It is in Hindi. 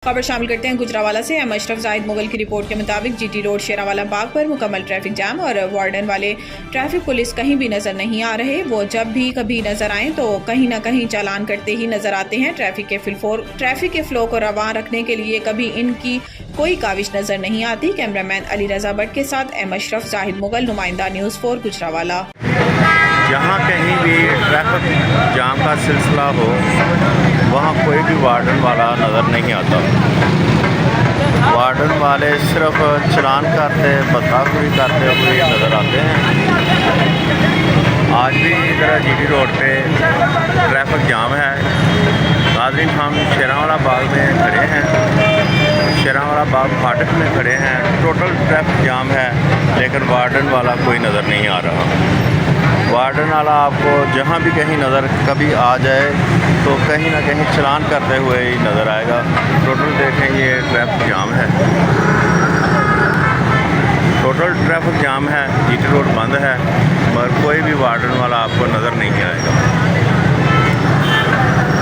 खबर शामिल करते हैं गुजरावाला से। अशरफ जाहिद मुगल की रिपोर्ट के मुताबिक जीटी रोड शेरावाला बाग पर मुकम्मल ट्रैफिक जाम और वार्डन वाले ट्रैफिक पुलिस कहीं भी नजर नहीं आ रहे। वो जब भी कभी नजर आए तो कहीं ना कहीं चालान करते ही नजर आते हैं। ट्रैफिक के फ्लो को रवान रखने के लिए कभी इनकी कोई काविश नजर नहीं आती। कैमरामैन अली रजा भट्ट के साथ अशरफ जाहिद मुगल, नुमाइंदा न्यूज़ 4 गुजरावाला। जहाँ कहीं भी ट्रैफिक जाम का सिलसिला हो वहाँ कोई भी वार्डन वाला नज़र नहीं आता। वार्डन वाले सिर्फ चलान करते बदलाखोरी करते हुए नज़र आते हैं। आज भी इधर जीटी रोड पे ट्रैफिक जाम है। नाज़रीन, हम शेरावाला बाग में खड़े हैं, शेरावाला बाग फाटक में खड़े हैं। टोटल ट्रैफिक जाम है लेकिन वार्डन वाला कोई नज़र नहीं आ रहा। वार्डन वाला आपको जहाँ भी कहीं नज़र कभी आ जाए तो कहीं ना कहीं चलान करते हुए ही नज़र आएगा। टोटल देखें, ये ट्रैफिक जाम है, टोटल ट्रैफिक जाम है। जीटी रोड बंद है मगर कोई भी वार्डन वाला आपको नज़र नहीं आएगा।